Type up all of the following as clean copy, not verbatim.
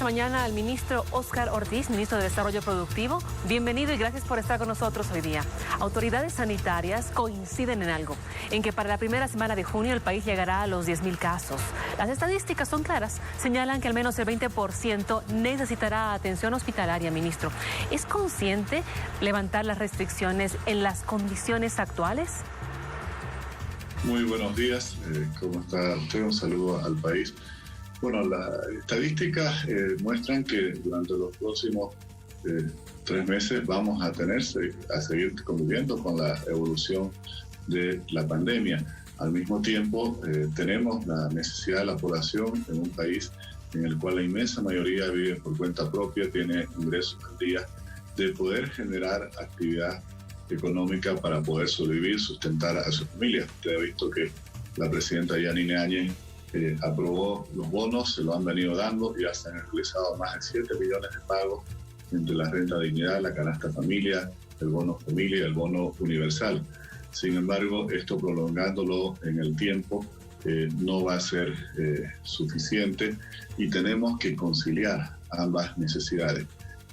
esta mañana al ministro Óscar Ortiz, ministro de Desarrollo Productivo. Bienvenido y gracias por estar con nosotros hoy día. Autoridades sanitarias coinciden en algo, en que para la primera semana de junio el país llegará a los 10,000 casos. Las estadísticas son claras, señalan que al menos el 20% necesitará atención hospitalaria, ministro. ¿Es consciente levantar las restricciones en las condiciones actuales? Muy buenos días, ¿cómo está usted? Un saludo al país. Bueno, las estadísticas muestran que durante los próximos 3 meses vamos a seguir conviviendo con la evolución de la pandemia. Al mismo tiempo, tenemos la necesidad de la población en un país en el cual la inmensa mayoría vive por cuenta propia, tiene ingresos al día, de poder generar actividad económica para poder sobrevivir, sustentar a su familia. Usted ha visto que la presidenta Yanine Áñez aprobó los bonos, se lo han venido dando, ya se han realizado más de 7 millones de pagos entre la renta de dignidad, la canasta familia, el bono familia y el bono universal. Sin embargo, esto prolongándolo en el tiempo no va a ser suficiente y tenemos que conciliar ambas necesidades.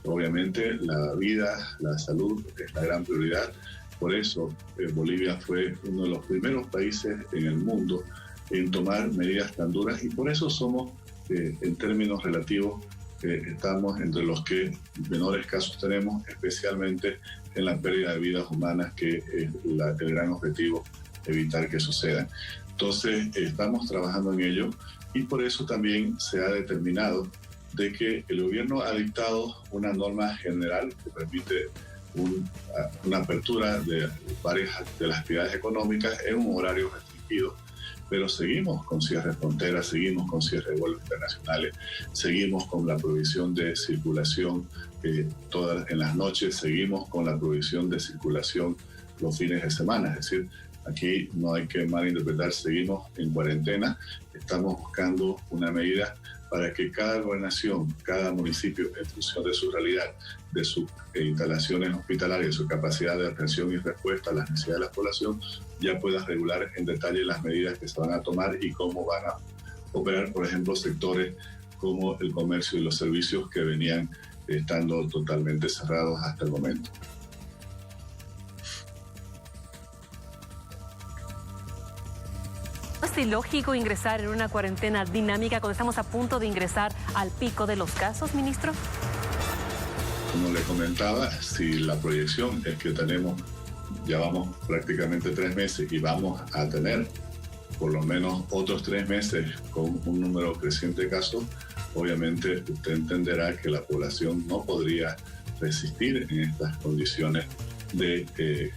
Obviamente la vida, la salud es la gran prioridad, por eso Bolivia fue uno de los primeros países en el mundo en tomar medidas tan duras y por eso somos, en términos relativos, estamos entre los que menores casos tenemos, especialmente en la pérdida de vidas humanas, que es el gran objetivo, evitar que sucedan. Entonces, estamos trabajando en ello y por eso también se ha determinado de que el gobierno ha dictado una norma general que permite una apertura de varias de las actividades económicas en un horario restringido, pero seguimos con cierre de fronteras, seguimos con cierre de vuelos internacionales, seguimos con la prohibición de circulación todas en las noches, seguimos con la prohibición de circulación los fines de semana, es decir, aquí no hay que malinterpretar, seguimos en cuarentena, estamos buscando una medida para que cada gobernación, cada municipio, en función de su realidad, de sus instalaciones hospitalarias, su capacidad de atención y respuesta a las necesidades de la población, ya pueda regular en detalle las medidas que se van a tomar y cómo van a operar, por ejemplo, sectores como el comercio y los servicios que venían estando totalmente cerrados hasta el momento. ¿Es ilógico ingresar en una cuarentena dinámica cuando estamos a punto de ingresar al pico de los casos, ministro? Como le comentaba, si la proyección es que ya vamos prácticamente 3 meses y vamos a tener por lo menos otros 3 meses con un número creciente de casos, obviamente usted entenderá que la población no podría resistir en estas condiciones de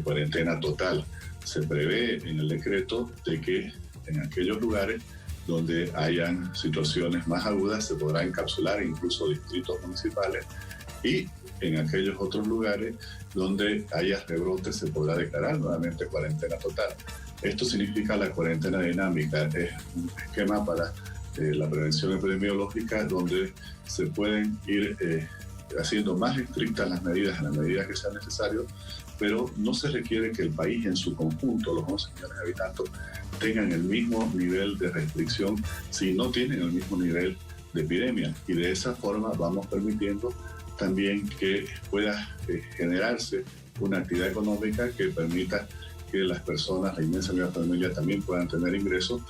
cuarentena total. Se prevé en el decreto de que en aquellos lugares donde hayan situaciones más agudas se podrá encapsular incluso distritos municipales y en aquellos otros lugares donde haya rebrotes se podrá declarar nuevamente cuarentena total. Esto significa la cuarentena dinámica, es un esquema para la prevención epidemiológica donde se pueden ir haciendo más estrictas las medidas en la medida que sea necesario, pero no se requiere que el país en su conjunto, los 11 millones de habitantes, tengan el mismo nivel de restricción si no tienen el mismo nivel de epidemia. Y de esa forma vamos permitiendo también que pueda generarse una actividad económica que permita que las personas, la inmensa mayoría de las familias también puedan tener ingresos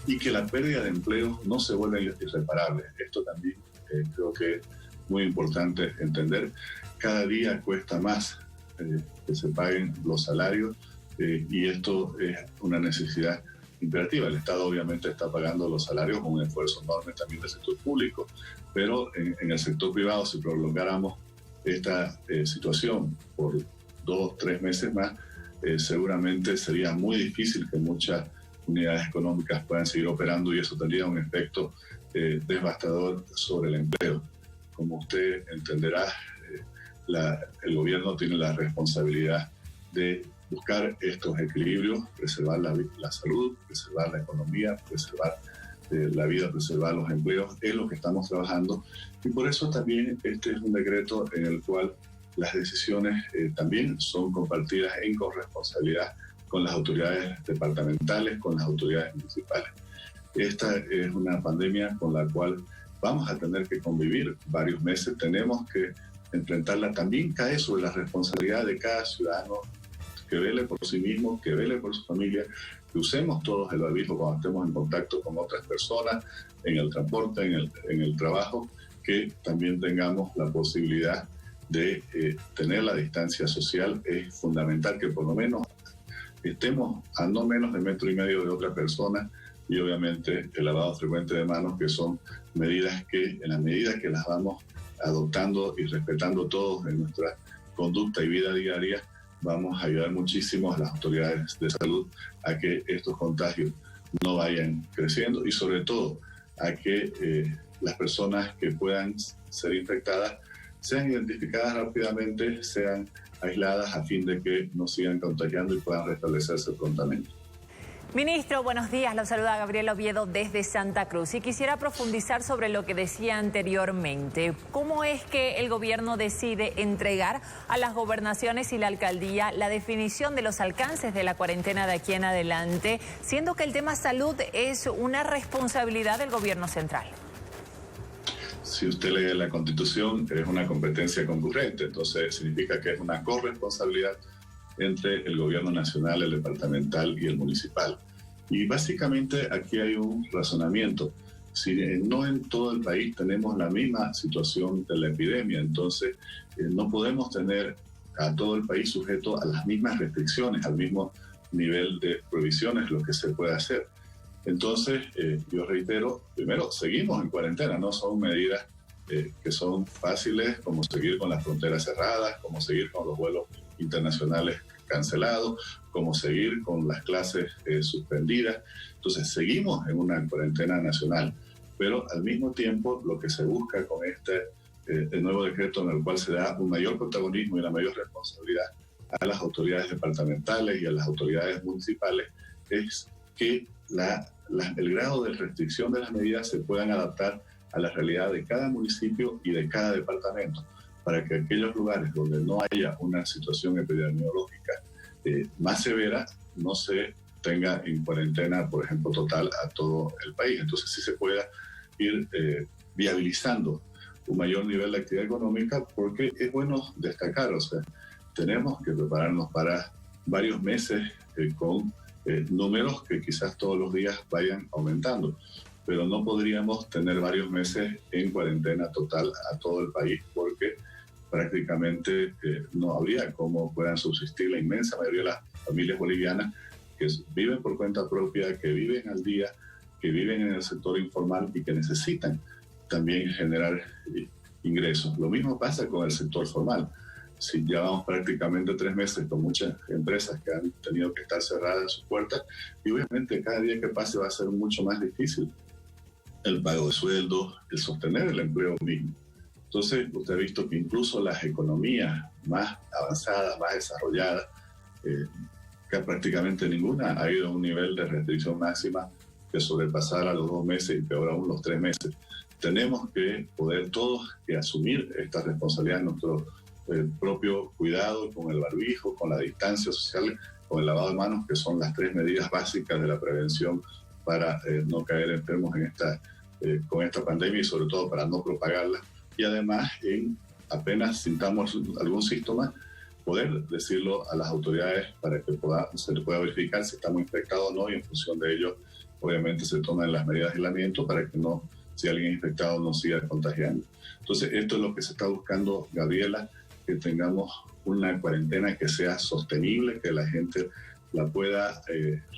y que la pérdida de empleo no se vuelva irreparable. Esto también creo que es muy importante entender. Cada día cuesta más que se paguen los salarios y esto es una necesidad imperativa. El Estado obviamente está pagando los salarios con un esfuerzo enorme también del sector público, pero en el sector privado, si prolongáramos esta situación por 2-3 meses más, seguramente sería muy difícil que muchas unidades económicas puedan seguir operando y eso tendría un efecto devastador sobre el empleo. Como usted entenderá, el gobierno tiene la responsabilidad de buscar estos equilibrios, preservar la salud, preservar la economía, preservar la vida, preservar los empleos, es lo que estamos trabajando y por eso también este es un decreto en el cual las decisiones también son compartidas en corresponsabilidad con las autoridades departamentales, con las autoridades municipales. Esta es una pandemia con la cual vamos a tener que convivir varios meses, tenemos que enfrentarla. También cae sobre la responsabilidad de cada ciudadano que vele por sí mismo, que vele por su familia, que usemos todos el barbijo cuando estemos en contacto con otras personas, en el transporte, en el trabajo, que también tengamos la posibilidad de tener la distancia social. Es fundamental que por lo menos estemos a no menos de 1,5 metros de otra persona, y obviamente el lavado frecuente de manos, que son medidas que en la medida que las vamos adoptando y respetando todos en nuestra conducta y vida diaria, vamos a ayudar muchísimo a las autoridades de salud a que estos contagios no vayan creciendo, y sobre todo a que las personas que puedan ser infectadas sean identificadas rápidamente, sean aisladas, a fin de que no sigan contagiando y puedan restablecerse prontamente. Ministro, buenos días. Lo saluda Gabriela Oviedo desde Santa Cruz y quisiera profundizar sobre lo que decía anteriormente. ¿Cómo es que el gobierno decide entregar a las gobernaciones y la alcaldía la definición de los alcances de la cuarentena de aquí en adelante, siendo que el tema salud es una responsabilidad del gobierno central? Si usted lee la Constitución, es una competencia concurrente, entonces significa que es una corresponsabilidad entre el gobierno nacional, el departamental y el municipal. Y básicamente aquí hay un razonamiento. Si no en todo el país tenemos la misma situación de la epidemia, entonces no podemos tener a todo el país sujeto a las mismas restricciones, al mismo nivel de prohibiciones, lo que se puede hacer. Entonces, yo reitero, primero, seguimos en cuarentena, no son medidas que son fáciles, como seguir con las fronteras cerradas, como seguir con los vuelos internacionales cancelados, como seguir con las clases suspendidas. Entonces, seguimos en una cuarentena nacional, pero al mismo tiempo lo que se busca con el nuevo decreto, en el cual se da un mayor protagonismo y una mayor responsabilidad a las autoridades departamentales y a las autoridades municipales, es que el grado de restricción de las medidas se puedan adaptar a la realidad de cada municipio y de cada departamento, para que aquellos lugares donde no haya una situación epidemiológica más severa no se tenga en cuarentena, por ejemplo, total a todo el país. Entonces sí se pueda ir viabilizando un mayor nivel de actividad económica, porque es bueno destacar, o sea, tenemos que prepararnos para varios meses con números que quizás todos los días vayan aumentando, pero no podríamos tener varios meses en cuarentena total a todo el país, porque prácticamente no habría cómo puedan subsistir la inmensa mayoría de las familias bolivianas que viven por cuenta propia, que viven al día, que viven en el sector informal y que necesitan también generar ingresos. Lo mismo pasa con el sector formal. Si ya vamos prácticamente 3 meses con muchas empresas que han tenido que estar cerradas sus puertas, y obviamente cada día que pase va a ser mucho más difícil el pago de sueldos, el sostener el empleo mismo. Entonces, usted ha visto que incluso las economías más avanzadas, más desarrolladas, que prácticamente ninguna ha ido a un nivel de restricción máxima que sobrepasara los 2 meses y peor aún los 3 meses. Tenemos que poder todos asumir esta responsabilidad en nuestro propio cuidado, con el barbijo, con la distancia social, con el lavado de manos, que son las 3 medidas básicas de la prevención para no caer enfermos con esta pandemia, y sobre todo para no propagarla. Y además, apenas sintamos algún síntoma, poder decirlo a las autoridades para que se pueda verificar si estamos infectados o no, y en función de ello, obviamente, se toman las medidas de aislamiento para que no, si alguien es infectado, no siga contagiando. Entonces, esto es lo que se está buscando, Gabriela, que tengamos una cuarentena que sea sostenible, que la gente la pueda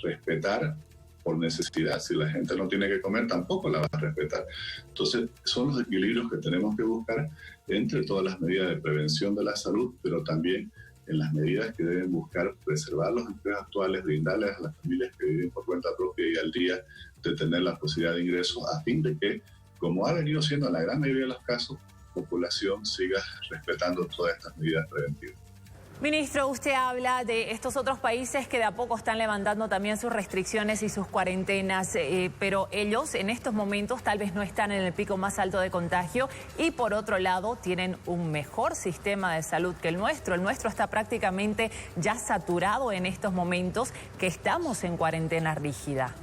respetar por necesidad. Si la gente no tiene que comer, tampoco la va a respetar. Entonces, son los equilibrios que tenemos que buscar entre todas las medidas de prevención de la salud, pero también en las medidas que deben buscar preservar los empleos actuales, brindarles a las familias que viven por cuenta propia y al día de tener la posibilidad de ingresos, a fin de que, como ha venido siendo en la gran mayoría de los casos, la población siga respetando todas estas medidas preventivas. Ministro, usted habla de estos otros países que de a poco están levantando también sus restricciones y sus cuarentenas, pero ellos en estos momentos tal vez no están en el pico más alto de contagio y por otro lado tienen un mejor sistema de salud que el nuestro. El nuestro está prácticamente ya saturado en estos momentos que estamos en cuarentena rígida.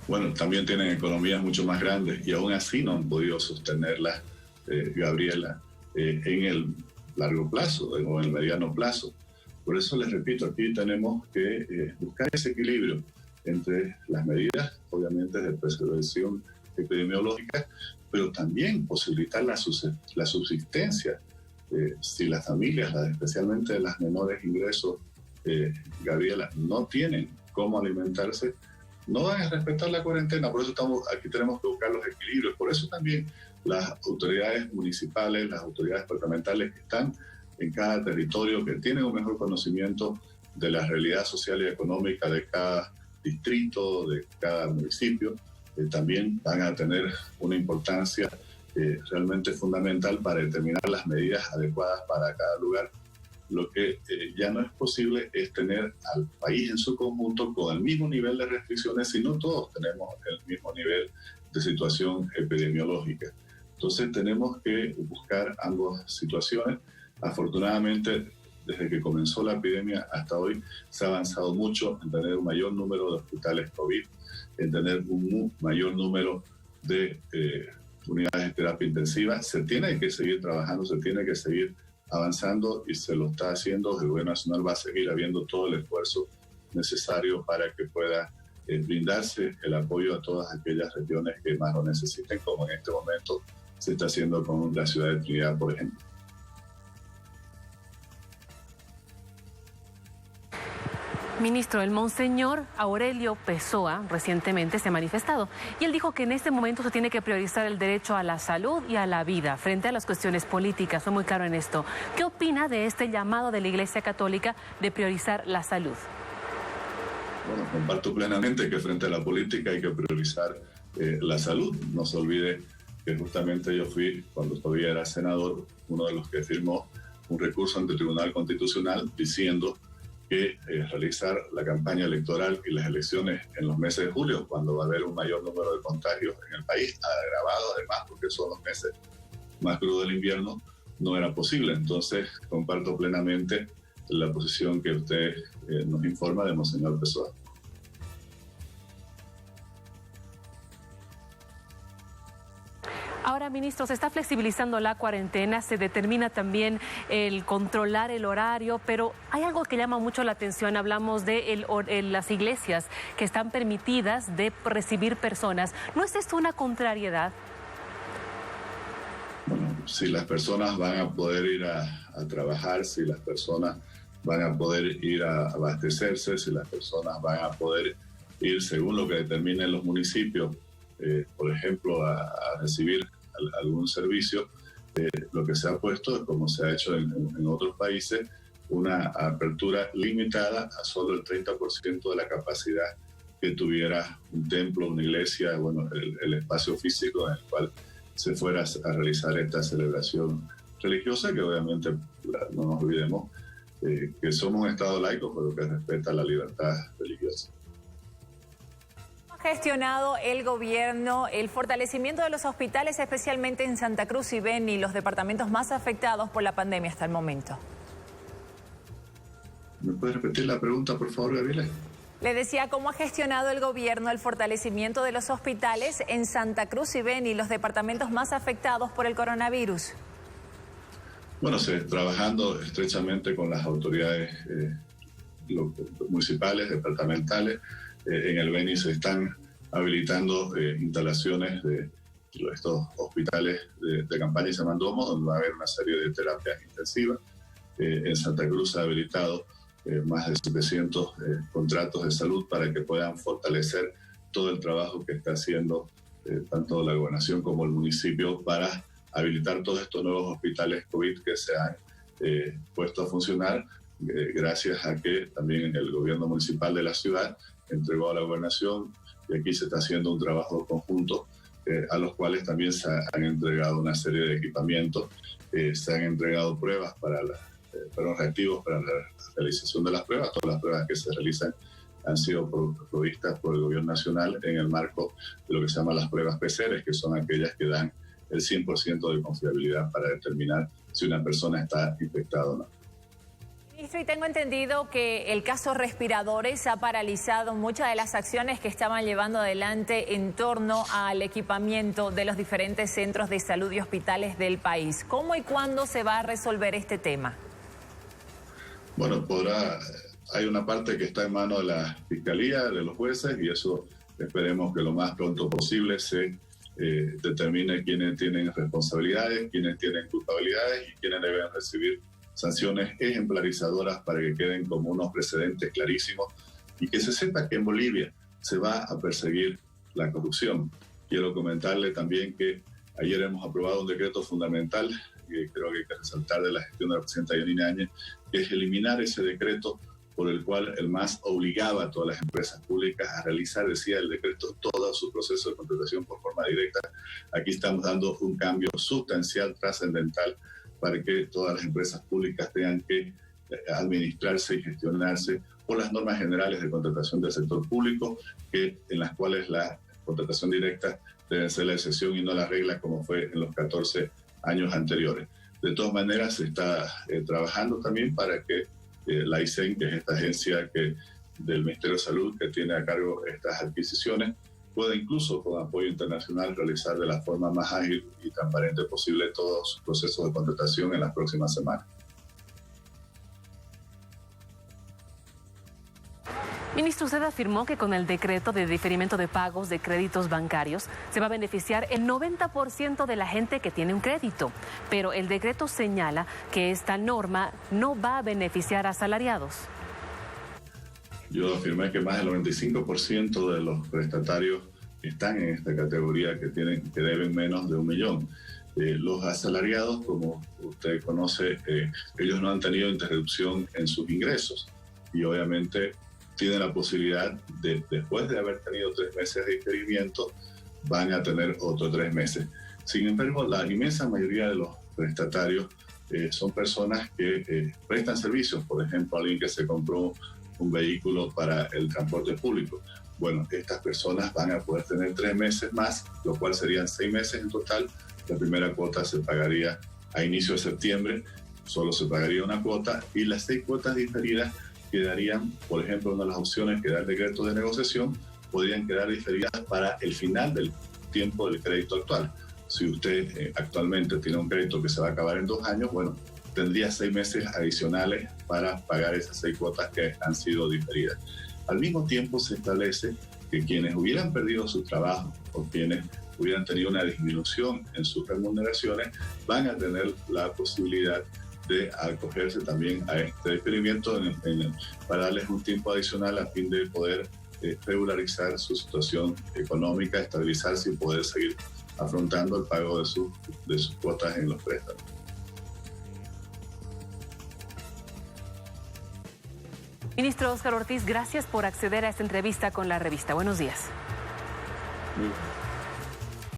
bueno, también tienen economías mucho más grandes y aún así no han podido sostenerlas, Gabriela, en el largo plazo o en el mediano plazo. Por eso les repito, aquí tenemos que buscar ese equilibrio entre las medidas, obviamente, de prevención epidemiológica, pero también posibilitar la subsistencia. Si las familias, especialmente las menores ingresos, Gabriela, no tienen cómo alimentarse, no van a respetar la cuarentena. Por eso aquí tenemos que buscar los equilibrios. Por eso también las autoridades municipales, las autoridades departamentales que están en cada territorio, que tienen un mejor conocimiento de la realidad social y económica de cada distrito, de cada municipio, también van a tener una importancia realmente fundamental para determinar las medidas adecuadas para cada lugar. Lo que ya no es posible es tener al país en su conjunto con el mismo nivel de restricciones, si no todos tenemos el mismo nivel de situación epidemiológica. Entonces tenemos que buscar ambas situaciones. Afortunadamente, desde que comenzó la epidemia hasta hoy, se ha avanzado mucho en tener un mayor número de hospitales COVID, en tener un mayor número de unidades de terapia intensiva. Se tiene que seguir trabajando, se tiene que seguir avanzando y se lo está haciendo. El Gobierno Nacional va a seguir habiendo todo el esfuerzo necesario para que pueda brindarse el apoyo a todas aquellas regiones que más lo necesiten, como en este momento se está haciendo con la ciudad de Trinidad, por ejemplo. Ministro, el monseñor Aurelio Pessoa recientemente se ha manifestado y él dijo que en este momento se tiene que priorizar el derecho a la salud y a la vida frente a las cuestiones políticas. Fue muy claro en esto. ¿Qué opina de este llamado de la Iglesia Católica de priorizar la salud? Bueno, comparto plenamente que frente a la política hay que priorizar la salud. No se olvide que justamente yo fui, cuando todavía era senador, uno de los que firmó un recurso ante el Tribunal Constitucional diciendo que realizar la campaña electoral y las elecciones en los meses de julio, cuando va a haber un mayor número de contagios en el país, agravado además porque son los meses más crudos del invierno, no era posible. Entonces, comparto plenamente la posición que usted nos informa de Monseñor Pessoa. Ahora, ministro, se está flexibilizando la cuarentena, se determina también el controlar el horario, pero hay algo que llama mucho la atención. Hablamos de las iglesias que están permitidas de recibir personas. ¿No es esto una contrariedad? Bueno, si las personas van a poder ir a trabajar, si las personas van a poder ir a abastecerse, si las personas van a poder ir según lo que determinen los municipios, por ejemplo, a recibir algún servicio, lo que se ha puesto, como se ha hecho en otros países, una apertura limitada a solo el 30% de la capacidad que tuviera un templo, una iglesia, bueno, el espacio físico en el cual se fuera a realizar esta celebración religiosa, que obviamente no nos olvidemos que somos un Estado laico, pero que respeta la libertad religiosa. ¿Ha gestionado el gobierno el fortalecimiento de los hospitales, especialmente en Santa Cruz y Beni, los departamentos más afectados por la pandemia hasta el momento? ¿Me puedes repetir la pregunta, por favor, Gabriela? Le decía, ¿cómo ha gestionado el gobierno el fortalecimiento de los hospitales en Santa Cruz y Beni, los departamentos más afectados por el coronavirus? Bueno, trabajando estrechamente con las autoridades municipales, departamentales. En el Beni se están habilitando instalaciones de estos hospitales de campaña y Samandomo, donde va a haber una serie de terapias intensivas. En Santa Cruz se ha habilitado más de 700 contratos de salud para que puedan fortalecer todo el trabajo que está haciendo tanto la gobernación como el municipio para habilitar todos estos nuevos hospitales COVID que se han puesto a funcionar gracias a que también el gobierno municipal de la ciudad entregó a la gobernación y aquí se está haciendo un trabajo conjunto a los cuales también se han entregado una serie de equipamientos, se han entregado pruebas reactivos para la realización de las pruebas. Todas las pruebas que se realizan han sido provistas por el gobierno nacional en el marco de lo que se llama las pruebas PCR, que son aquellas que dan el 100% de confiabilidad para determinar si una persona está infectada o no. Ministro, y tengo entendido que el caso respiradores ha paralizado muchas de las acciones que estaban llevando adelante en torno al equipamiento de los diferentes centros de salud y hospitales del país. ¿Cómo y cuándo se va a resolver este tema? Bueno, hay una parte que está en manos de la Fiscalía, de los jueces, y eso esperemos que lo más pronto posible se determine quiénes tienen responsabilidades, quiénes tienen culpabilidades y quiénes deben recibir sanciones ejemplarizadoras para que queden como unos precedentes clarísimos y que se sepa que en Bolivia se va a perseguir la corrupción. Quiero comentarle también que ayer hemos aprobado un decreto fundamental que creo que hay que resaltar de la gestión de la presidenta Yanina Áñez, que es eliminar ese decreto por el cual el MAS obligaba a todas las empresas públicas a realizar, decía el decreto, todo su proceso de contratación por forma directa. Aquí estamos dando un cambio sustancial, trascendental, para que todas las empresas públicas tengan que administrarse y gestionarse por las normas generales de contratación del sector público, en las cuales la contratación directa debe ser la excepción y no la regla como fue en los 14 años anteriores. De todas maneras, se está trabajando también para que la ICEN, que es esta agencia del Ministerio de Salud que tiene a cargo estas adquisiciones, pueda incluso con apoyo internacional realizar de la forma más ágil y transparente posible todos sus procesos de contratación en las próximas semanas. Ministro, usted afirmó que con el decreto de diferimiento de pagos de créditos bancarios se va a beneficiar el 90% de la gente que tiene un crédito, pero el decreto señala que esta norma no va a beneficiar a asalariados. Yo afirmé que más del 95% de los prestatarios están en esta categoría que deben menos de 1 millón. Los asalariados, como usted conoce, ellos no han tenido interrupción en sus ingresos y obviamente tienen la posibilidad de, después de haber tenido 3 meses de diferimiento, van a tener otros 3 meses. Sin embargo, la inmensa mayoría de los prestatarios son personas que prestan servicios, por ejemplo, alguien que se compró un vehículo para el transporte público. Bueno, estas personas van a poder tener 3 meses más, lo cual serían 6 meses en total. La primera cuota se pagaría a inicio de septiembre, solo se pagaría una cuota, y las 6 cuotas diferidas quedarían, por ejemplo, una de las opciones que da el decreto de negociación, podrían quedar diferidas para el final del tiempo del crédito actual. Si usted actualmente tiene un crédito que se va a acabar en 2 años, bueno, tendría 6 meses adicionales para pagar esas 6 cuotas que han sido diferidas. Al mismo tiempo se establece que quienes hubieran perdido su trabajo o quienes hubieran tenido una disminución en sus remuneraciones van a tener la posibilidad de acogerse también a este experimento para darles un tiempo adicional a fin de poder regularizar su situación económica, estabilizarse y poder seguir afrontando el pago de sus cuotas en los préstamos. Ministro Óscar Ortiz, gracias por acceder a esta entrevista con la revista. Buenos días. Muy bien.